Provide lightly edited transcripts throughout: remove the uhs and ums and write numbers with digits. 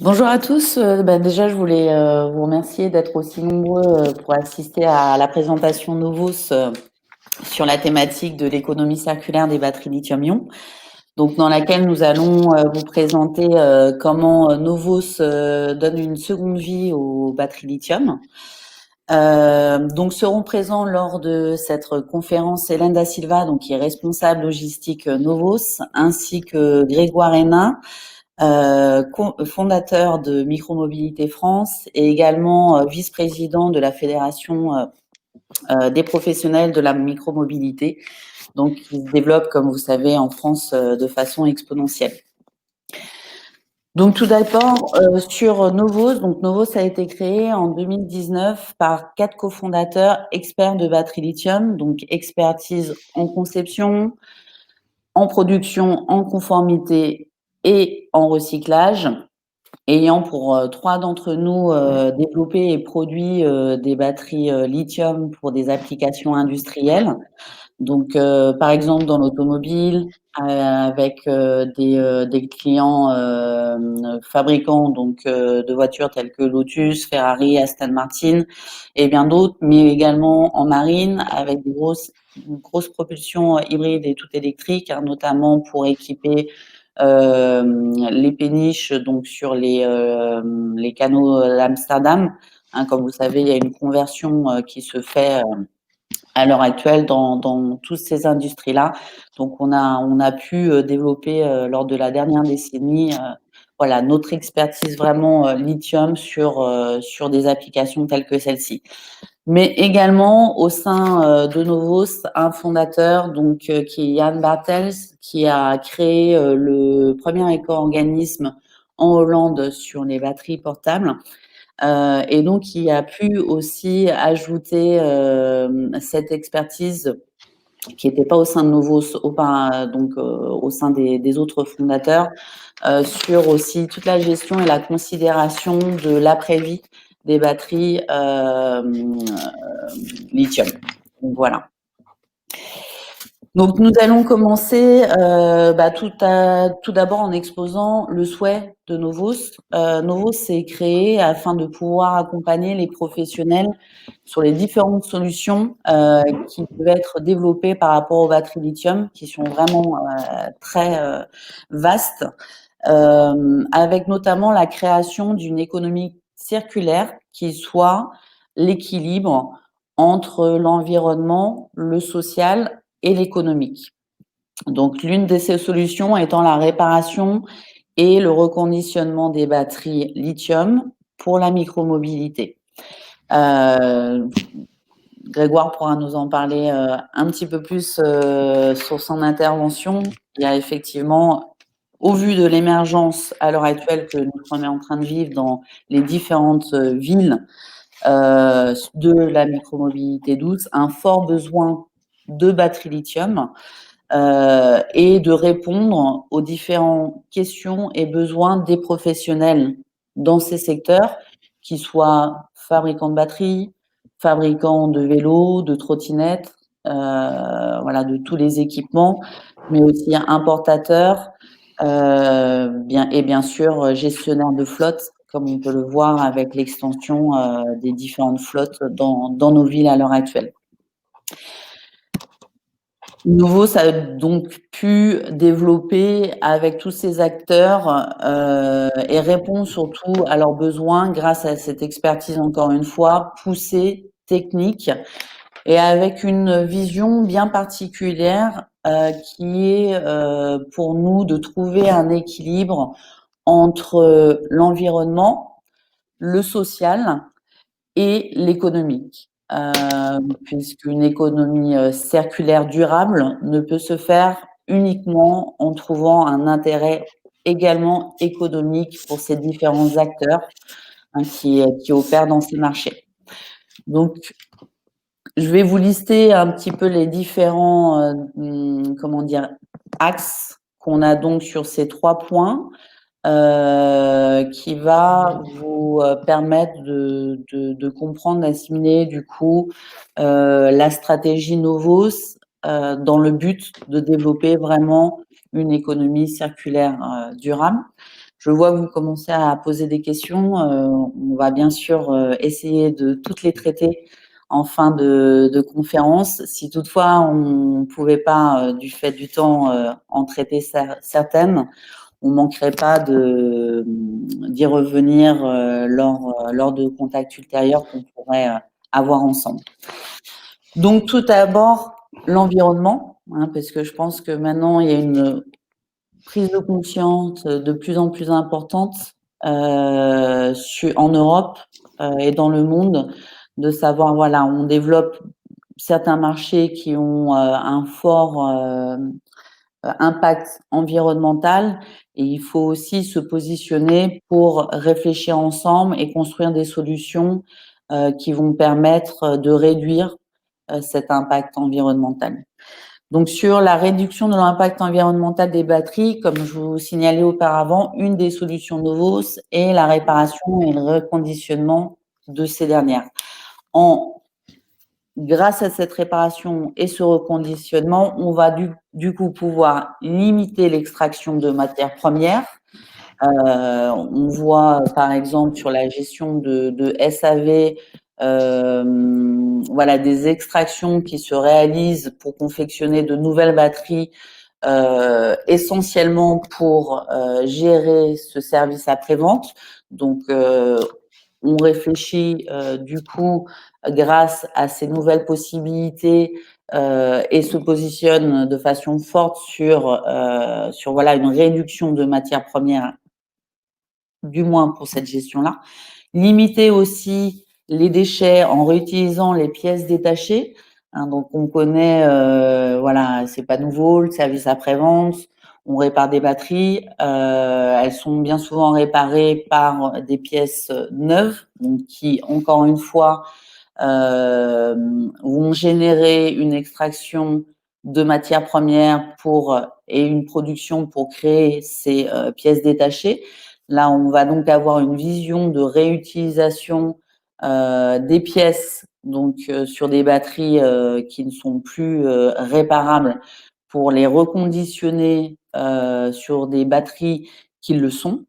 Bonjour à tous. Déjà, je voulais vous remercier d'être aussi nombreux pour assister à la présentation Novos sur la thématique de l'économie circulaire des batteries lithium-ion. Donc, dans laquelle nous allons vous présenter comment Novos donne une seconde vie aux batteries lithium. Donc, seront présents lors de cette conférence Hélène Da Silva, donc qui est responsable logistique Novos, ainsi que Grégoire Hénin, fondateur de Micromobilité France et également vice-président de la Fédération des professionnels de la micromobilité, donc qui se développe, comme vous savez, en France de façon exponentielle. Donc tout d'abord, sur Novos, donc Novos a été créé en 2019 par 4 cofondateurs experts de batteries lithium, donc expertise en conception, en production, en conformité et en recyclage, ayant pour 3 d'entre nous développé et produit des batteries lithium pour des applications industrielles. Donc, par exemple, dans l'automobile, avec des clients fabricants de voitures tels que Lotus, Ferrari, Aston Martin et bien d'autres, mais également en marine avec une grosse propulsion hybride et tout électrique, hein, notamment pour équiper les péniches donc sur les canaux d'Amsterdam. Hein, comme vous savez, il y a une conversion qui se fait à l'heure actuelle dans toutes ces industries-là. Donc, on a pu développer lors de la dernière décennie voilà, notre expertise vraiment lithium sur des applications telles que celle-ci. Mais également au sein de Novos, un fondateur donc qui est Jan Bartels, qui a créé le premier éco-organisme en Hollande sur les batteries portables. Et donc, qui a pu aussi ajouter cette expertise qui n'était pas au sein de Novos, au sein des autres fondateurs, sur aussi toute la gestion et la considération de l'après-vie des batteries lithium. Donc, voilà. Donc, nous allons commencer tout d'abord en exposant le souhait de Novos. Novos s'est créé afin de pouvoir accompagner les professionnels sur les différentes solutions qui peuvent être développées par rapport aux batteries lithium, qui sont vraiment très vastes, avec notamment la création d'une économie circulaire qui soit l'équilibre entre l'environnement, le social et l'économique. Donc, l'une de ces solutions étant la réparation et le reconditionnement des batteries lithium pour la micromobilité. Grégoire pourra nous en parler un petit peu plus sur son intervention. Il y a effectivement, au vu de l'émergence à l'heure actuelle que nous sommes en train de vivre dans les différentes villes de la micromobilité douce, un fort besoin de batteries lithium et de répondre aux différentes questions et besoins des professionnels dans ces secteurs, qui soient fabricants de batteries, fabricants de vélos, de trottinettes, voilà, de tous les équipements, mais aussi importateurs, bien sûr gestionnaires de flotte, comme on peut le voir avec l'extension des différentes flottes dans nos villes à l'heure actuelle. Nouveau, ça a donc pu développer avec tous ces acteurs et répond surtout à leurs besoins grâce à cette expertise, encore une fois, poussée, technique, et avec une vision bien particulière qui est pour nous de trouver un équilibre entre l'environnement, le social et l'économique. Puisqu'une économie circulaire durable ne peut se faire uniquement en trouvant un intérêt également économique pour ces différents acteurs qui opèrent dans ces marchés. Donc, je vais vous lister un petit peu les différents axes qu'on a donc sur ces 3 points. Qui va vous permettre de comprendre, d'assimiler du coup la stratégie Novos dans le but de développer vraiment une économie circulaire durable. je vois que vous commencez à poser des questions. On va bien sûr essayer de toutes les traiter en fin de conférence. Si toutefois on ne pouvait pas, du fait du temps, en traiter certaines, on ne manquerait pas d'y revenir lors de contacts ultérieurs qu'on pourrait avoir ensemble. Donc tout d'abord, l'environnement, parce que je pense que maintenant il y a une prise de conscience de plus en plus importante en Europe et dans le monde, de savoir, voilà, on développe certains marchés qui ont un fort impact environnemental et il faut aussi se positionner pour réfléchir ensemble et construire des solutions qui vont permettre de réduire cet impact environnemental. Donc, sur la réduction de l'impact environnemental des batteries, comme je vous signalais auparavant, une des solutions Novos est la réparation et le reconditionnement de ces dernières. Grâce à cette réparation et ce reconditionnement, on va du coup pouvoir limiter l'extraction de matières premières. On voit par exemple sur la gestion de SAV, voilà, des extractions qui se réalisent pour confectionner de nouvelles batteries, essentiellement pour gérer ce service après-vente. Donc, on réfléchit du coup grâce à ces nouvelles possibilités et se positionne de façon forte sur voilà, une réduction de matières premières, du moins pour cette gestion-là. Limiter aussi les déchets en réutilisant les pièces détachées. Donc on connaît, voilà, c'est pas nouveau, le service après-vente, on répare des batteries, elles sont bien souvent réparées par des pièces neuves, donc qui, encore une fois, vont générer une extraction de matières premières et une production pour créer ces pièces détachées. Là, on va donc avoir une vision de réutilisation des pièces, donc sur des batteries qui ne sont plus réparables, pour les reconditionner sur des batteries qui le sont,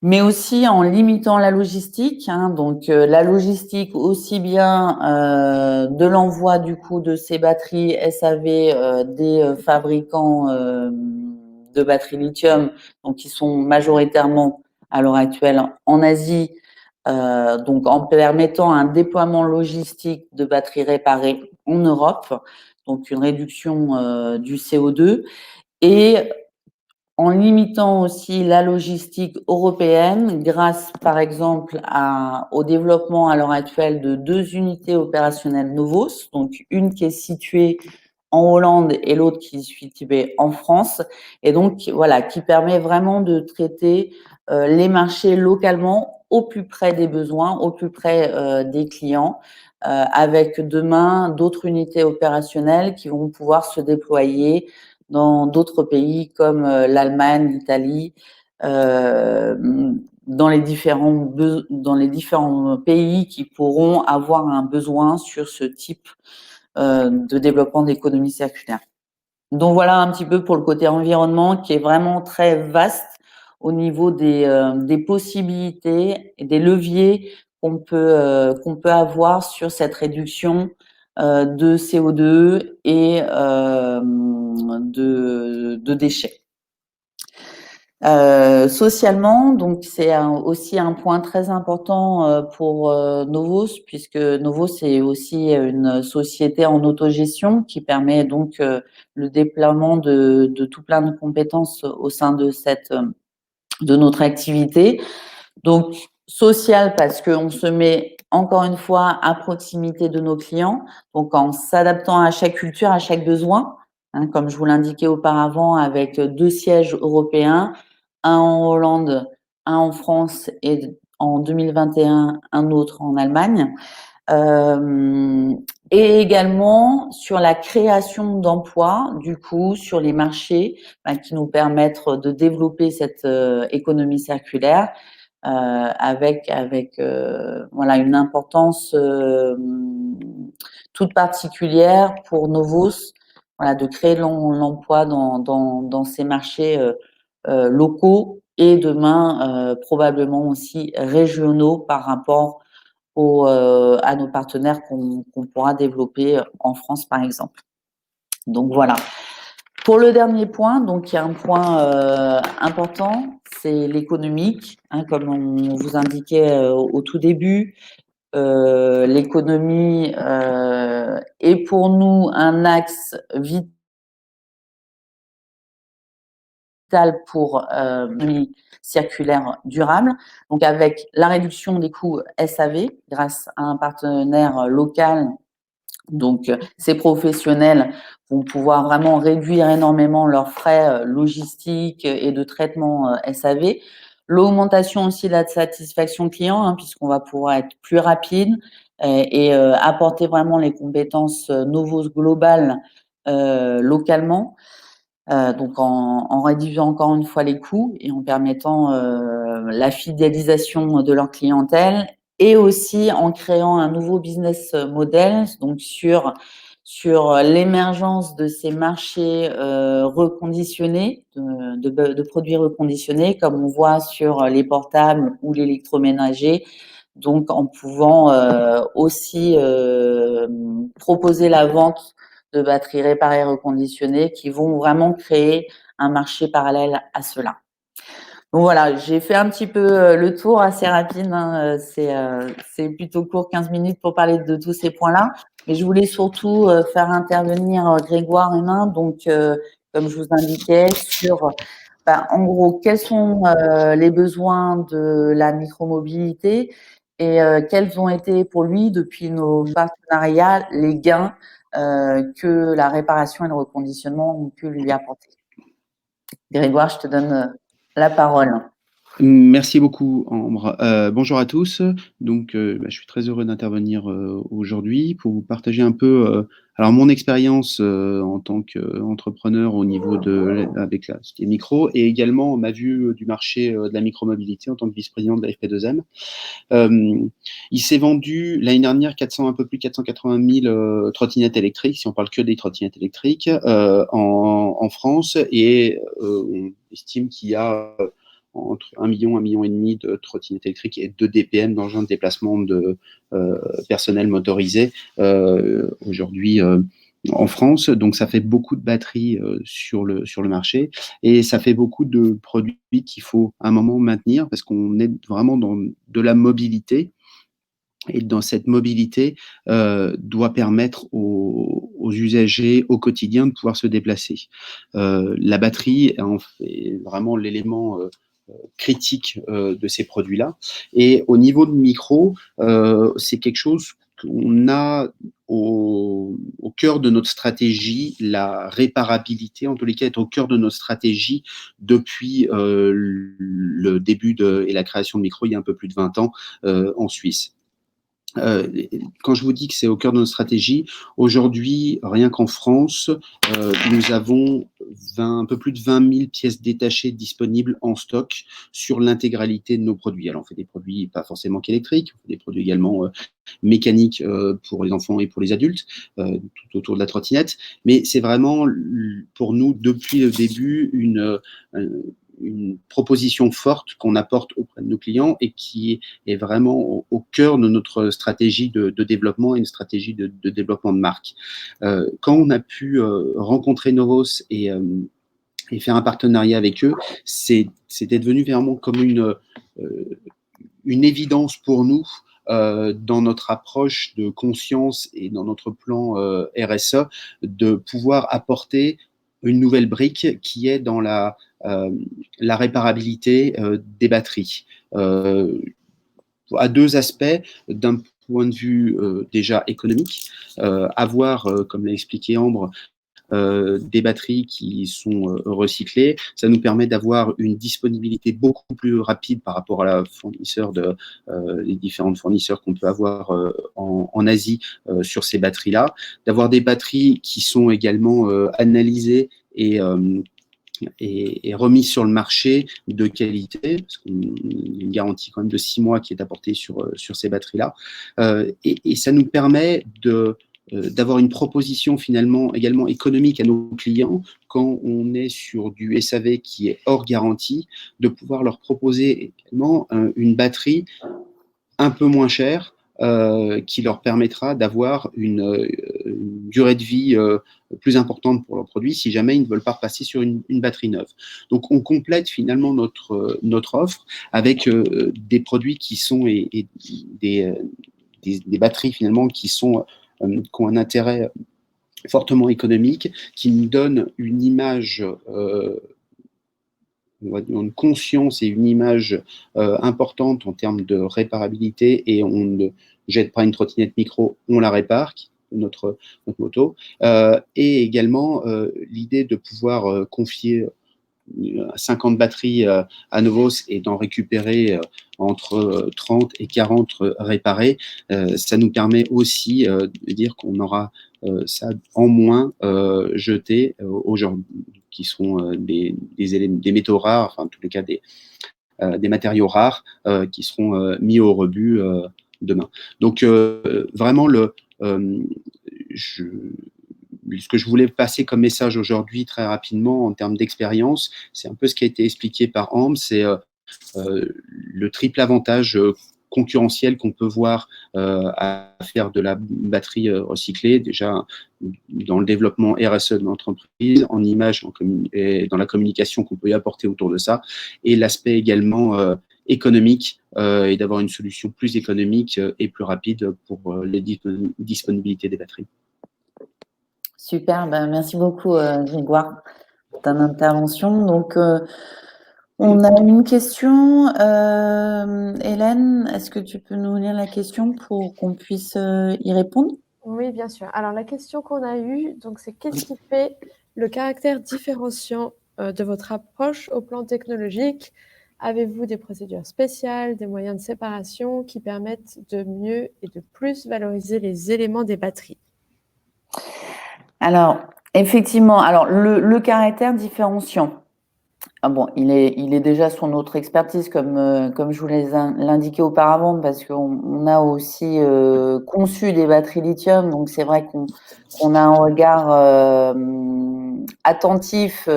mais aussi en limitant la logistique. Donc la logistique aussi bien de l'envoi du coup de ces batteries SAV des fabricants de batteries lithium, donc qui sont majoritairement à l'heure actuelle en Asie, donc en permettant un déploiement logistique de batteries réparées en Europe, donc une réduction du CO2, et en limitant aussi la logistique européenne grâce, par exemple, au développement à l'heure actuelle de 2 unités opérationnelles Novos, donc une qui est située en Hollande et l'autre qui est située en France, et donc voilà, qui permet vraiment de traiter les marchés localement au plus près des besoins, au plus près des clients, avec demain d'autres unités opérationnelles qui vont pouvoir se déployer dans d'autres pays comme l'Allemagne, l'Italie, dans les différents pays qui pourront avoir un besoin sur ce type de développement d'économie circulaire. Donc voilà un petit peu pour le côté environnement qui est vraiment très vaste au niveau des possibilités et des leviers qu'on peut avoir sur cette réduction de CO2 et de déchets. Socialement, donc c'est aussi un point très important pour Novos, puisque Novos c'est aussi une société en autogestion qui permet donc le déploiement de tout plein de compétences au sein de notre activité. Donc social parce qu'on se met encore une fois à proximité de nos clients, donc en s'adaptant à chaque culture, à chaque besoin, comme je vous l'indiquais auparavant, avec 2 sièges européens, un en Hollande, un en France et en 2021 un autre en Allemagne. Et également sur la création d'emplois, du coup, sur les marchés qui nous permettent de développer cette économie circulaire avec voilà, une importance toute particulière pour Novos, voilà, de créer l'emploi dans ces marchés locaux et demain, probablement aussi régionaux par rapport à nos partenaires qu'on pourra développer en France, par exemple. Donc voilà. Pour le dernier point, donc il y a un point important, c'est l'économique, hein, comme on vous indiquait au tout début. L'économie est pour nous un axe vital pour l'économie circulaire durable. Donc avec la réduction des coûts SAV grâce à un partenaire local. Donc, ces professionnels vont pouvoir vraiment réduire énormément leurs frais logistiques et de traitement SAV. L'augmentation aussi de la satisfaction client, hein, puisqu'on va pouvoir être plus rapide et apporter vraiment les compétences Novos globales localement. Donc en réduisant encore une fois les coûts et en permettant la fidélisation de leur clientèle et aussi en créant un nouveau business model, donc sur l'émergence de ces marchés reconditionnés, de produits reconditionnés, comme on voit sur les portables ou l'électroménager, donc en pouvant aussi proposer la vente de batteries réparées et reconditionnées qui vont vraiment créer un marché parallèle à cela. Donc voilà, j'ai fait un petit peu le tour assez rapide, hein, c'est plutôt court, 15 minutes pour parler de tous ces points-là, mais je voulais surtout faire intervenir Grégoire Hénin, donc comme je vous indiquais, sur en gros, quels sont les besoins de la micromobilité et quels ont été pour lui, depuis nos partenariats, les gains que la réparation et le reconditionnement ont pu lui apporter. Grégoire, je te donne la parole. Merci beaucoup, Ambre. Bonjour à tous. Donc, je suis très heureux d'intervenir aujourd'hui pour vous partager un peu alors mon expérience en tant qu'entrepreneur au niveau avec la société Micro et également ma vue du marché de la micromobilité en tant que vice-président de la FP2M. Il s'est vendu l'année dernière un peu plus de 480 000 trottinettes électriques, si on parle que des trottinettes électriques, en France, et on estime qu'il y a entre 1 million, 1,5 million de trottinettes électriques et 2 DPM, d'engins de déplacement de personnel motorisé aujourd'hui en France. Donc ça fait beaucoup de batteries sur le marché et ça fait beaucoup de produits qu'il faut à un moment maintenir parce qu'on est vraiment dans de la mobilité. Et dans cette mobilité, doit permettre aux usagers au quotidien de pouvoir se déplacer. La batterie en fait vraiment l'élément critique de ces produits-là. Et au niveau de Micro, c'est quelque chose qu'on a au cœur de notre stratégie, la réparabilité, en tous les cas, est au cœur de notre stratégie depuis le début et la création de Micro il y a un peu plus de 20 ans en Suisse. Quand je vous dis que c'est au cœur de notre stratégie, aujourd'hui, rien qu'en France, nous avons un peu plus de 20 000 pièces détachées disponibles en stock sur l'intégralité de nos produits. Alors, on fait des produits pas forcément qu'électriques, on fait des produits également mécaniques pour les enfants et pour les adultes, tout autour de la trottinette. Mais c'est vraiment, pour nous, depuis le début, une proposition forte qu'on apporte auprès de nos clients et qui est vraiment au cœur de notre stratégie de développement et une stratégie de développement de marque. Quand on a pu rencontrer Novos et faire un partenariat avec eux, c'était devenu vraiment comme une évidence pour nous dans notre approche de conscience et dans notre plan RSE de pouvoir apporter une nouvelle brique qui est dans la réparabilité des batteries. À deux aspects, d'un point de vue déjà économique, avoir, comme l'a expliqué Ambre, des batteries qui sont recyclées, ça nous permet d'avoir une disponibilité beaucoup plus rapide par rapport à les différents fournisseurs qu'on peut avoir en Asie sur ces batteries-là, d'avoir des batteries qui sont également analysées et remis sur le marché de qualité, parce qu'il y a une garantie quand même de 6 mois qui est apportée sur ces batteries-là. Et ça nous permet d'avoir une proposition finalement également économique à nos clients quand on est sur du SAV qui est hors garantie, de pouvoir leur proposer également une batterie un peu moins chère qui leur permettra d'avoir une durée de vie plus importante pour leurs produits si jamais ils ne veulent pas repasser sur une batterie neuve. Donc on complète finalement notre offre avec des produits qui sont des batteries finalement qui ont un intérêt fortement économique, qui nous donnent une image une conscience et une image importante en termes de réparabilité, et on ne jette pas une trottinette micro, on la répare, notre moto. Et également l'idée de pouvoir confier 50 batteries à Novos et d'en récupérer entre 30 et 40 réparées, ça nous permet aussi de dire qu'on aura ça en moins jeté aujourd'hui, qui sont des métaux rares, enfin en tous les cas des matériaux rares qui seront mis au rebut demain. Donc vraiment ce que je voulais passer comme message aujourd'hui très rapidement en termes d'expérience, c'est un peu ce qui a été expliqué par Ambre, c'est le triple avantage concurrentiel qu'on peut voir à faire de la batterie recyclée, déjà dans le développement RSE de l'entreprise, en image et dans la communication qu'on peut y apporter autour de ça, et l'aspect également économique et d'avoir une solution plus économique et plus rapide pour les disponibilités des batteries. Super, ben merci beaucoup Grégoire pour ton intervention. Donc, on a une question. Hélène, est-ce que tu peux nous lire la question pour qu'on puisse y répondre? Oui, bien sûr. Alors, la question qu'on a eue, donc, c'est qu'est-ce qui fait le caractère différenciant de votre approche au plan technologique? Avez-vous des procédures spéciales, des moyens de séparation qui permettent de mieux et de plus valoriser les éléments des batteries? Alors, effectivement, alors le caractère différenciant, bon, il est déjà sur notre expertise, comme je vous l'ai l'indiqué auparavant, parce qu'on a aussi conçu des batteries lithium, donc c'est vrai qu'on a un regard attentif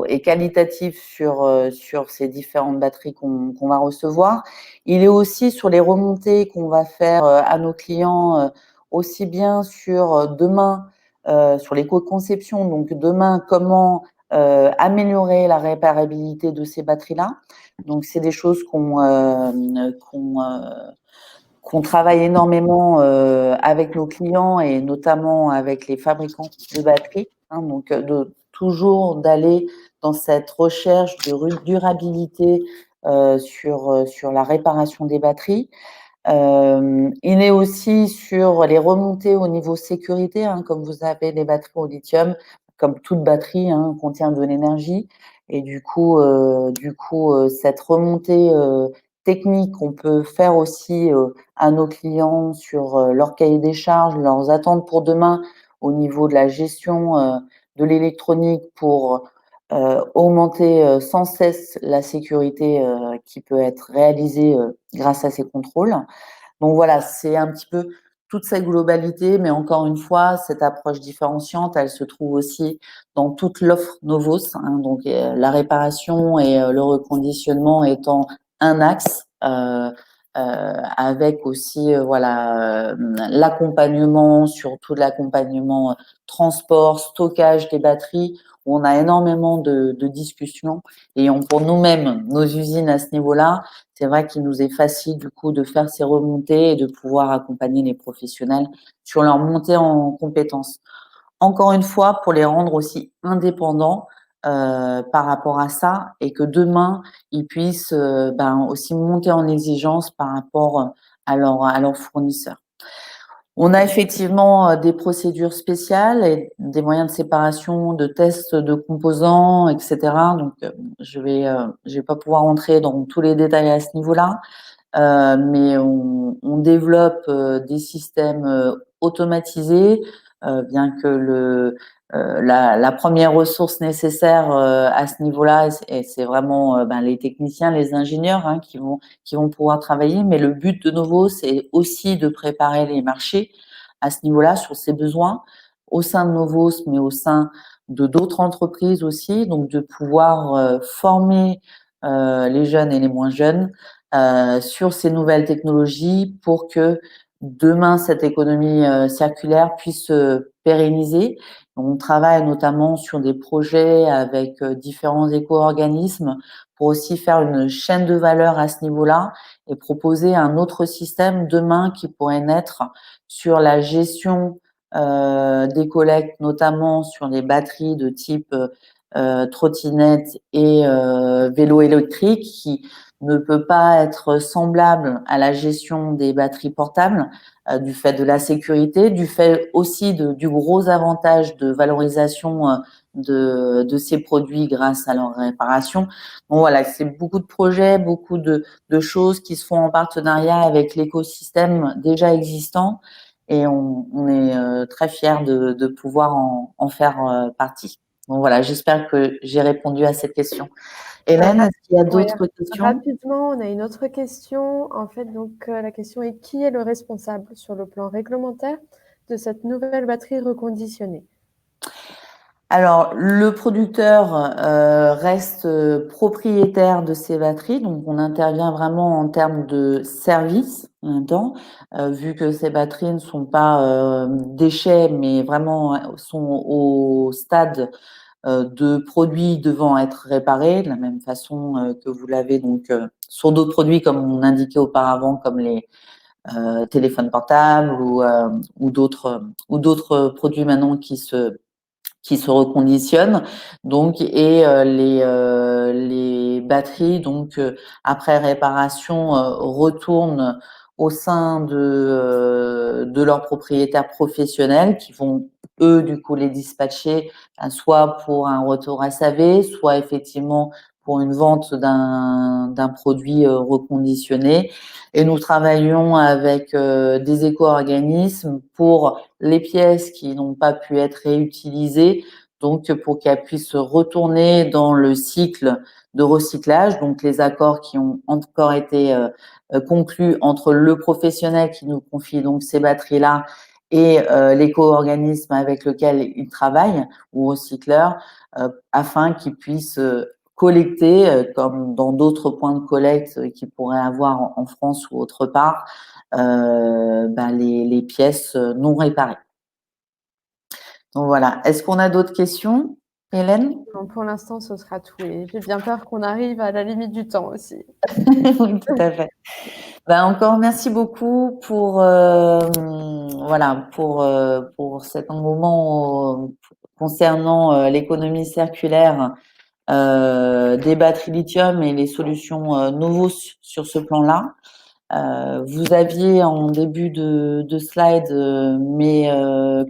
et qualitatif sur ces différentes batteries qu'on va recevoir. Il est aussi sur les remontées qu'on va faire à nos clients, aussi bien sur demain, sur l'éco-conception, donc demain, comment améliorer la réparabilité de ces batteries-là. Donc, c'est des choses qu'on travaille énormément avec nos clients et notamment avec les fabricants de batteries. Hein, donc, toujours d'aller dans cette recherche de durabilité sur la réparation des batteries. Il est aussi sur les remontées au niveau sécurité, hein, comme vous avez les batteries au lithium, comme toute batterie contient de l'énergie, et du coup cette remontée technique qu'on peut faire aussi à nos clients sur leur cahier des charges, leurs attentes pour demain au niveau de la gestion de l'électronique pour augmenter sans cesse la sécurité qui peut être réalisée grâce à ces contrôles. Donc voilà, c'est un petit peu toute cette globalité, mais encore une fois, cette approche différenciante, elle se trouve aussi dans toute l'offre Novos, hein, donc la réparation et le reconditionnement étant un axe, avec aussi l'accompagnement, surtout l'accompagnement transport, stockage des batteries, où on a énormément de discussions, et pour nous-mêmes, nos usines à ce niveau-là, c'est vrai qu'il nous est facile du coup de faire ces remontées et de pouvoir accompagner les professionnels sur leur montée en compétences. Encore une fois, pour les rendre aussi indépendants par rapport à ça, et que demain, ils puissent aussi monter en exigence par rapport à leurs fournisseurs. On a effectivement des procédures spéciales et des moyens de séparation, de tests de composants, etc. Donc, je vais pas pouvoir entrer dans tous les détails à ce niveau-là, mais on développe des systèmes automatisés, bien que la première ressource nécessaire à ce niveau-là, c'est vraiment les techniciens, les ingénieurs qui vont pouvoir travailler. Mais le but de nouveau, c'est aussi de préparer les marchés à ce niveau-là, sur ces besoins, au sein de Novos, mais au sein de d'autres entreprises aussi, donc de pouvoir former les jeunes et les moins jeunes sur ces nouvelles technologies pour que demain, cette économie circulaire puisse se pérenniser. On travaille notamment sur des projets avec différents éco-organismes pour aussi faire une chaîne de valeur à ce niveau-là et proposer un autre système demain qui pourrait naître sur la gestion des collectes, notamment sur les batteries de type trottinette et vélo électrique, qui ne peut pas être semblable à la gestion des batteries portables du fait de la sécurité, du fait aussi du gros avantage de valorisation de ces produits grâce à leur réparation. Donc voilà, c'est beaucoup de projets, beaucoup de choses qui se font en partenariat avec l'écosystème déjà existant et on est très fiers de pouvoir en faire partie. Donc voilà, j'espère que j'ai répondu à cette question. Hélène, est-ce qu'il y a d'autres questions? Rapidement, on a une autre question. En fait, donc, la question est: qui est le responsable sur le plan réglementaire de cette nouvelle batterie reconditionnée? Alors, le producteur reste propriétaire de ces batteries, donc on intervient vraiment en termes de service en même temps, vu que ces batteries ne sont pas déchets, mais vraiment sont au stade de produits devant être réparés, de la même façon que vous l'avez donc sur d'autres produits, comme on indiquait auparavant, comme les téléphones portables ou d'autres produits maintenant qui se reconditionnent. Donc, et les batteries, donc après réparation, retournent au sein de leurs propriétaires professionnels qui vont eux du coup les dispatcher soit pour un retour SAV, soit effectivement pour une vente d'un produit reconditionné. Et nous travaillons avec des éco-organismes pour les pièces qui n'ont pas pu être réutilisées, donc pour qu'elles puissent retourner dans le cycle de recyclage, donc les accords qui ont encore été conclus entre le professionnel qui nous confie donc ces batteries-là et l'éco-organisme avec lequel il travaille, ou recycleur, afin qu'ils puissent collecter, comme dans d'autres points de collecte qu'ils pourraient avoir en France ou autre part, les pièces non réparées. Donc voilà. Est-ce qu'on a d'autres questions, Hélène? Non, pour l'instant, ce sera tout. Et j'ai bien peur qu'on arrive à la limite du temps aussi. Oui, tout à fait. Encore merci beaucoup pour voilà pour cet moment concernant l'économie circulaire des batteries lithium et les solutions Novos sur ce plan-là. Vous aviez en début de slide mes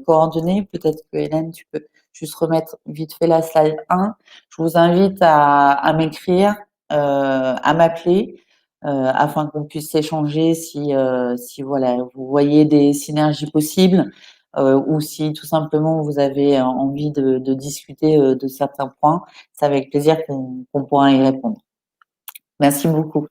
coordonnées. Peut-être que Hélène, tu peux juste remettre vite fait la slide 1. Je vous invite à m'écrire, à m'appeler, afin qu'on puisse échanger si voilà, vous voyez des synergies possibles ou si tout simplement vous avez envie de discuter de certains points. C'est avec plaisir qu'on pourra y répondre. Merci beaucoup.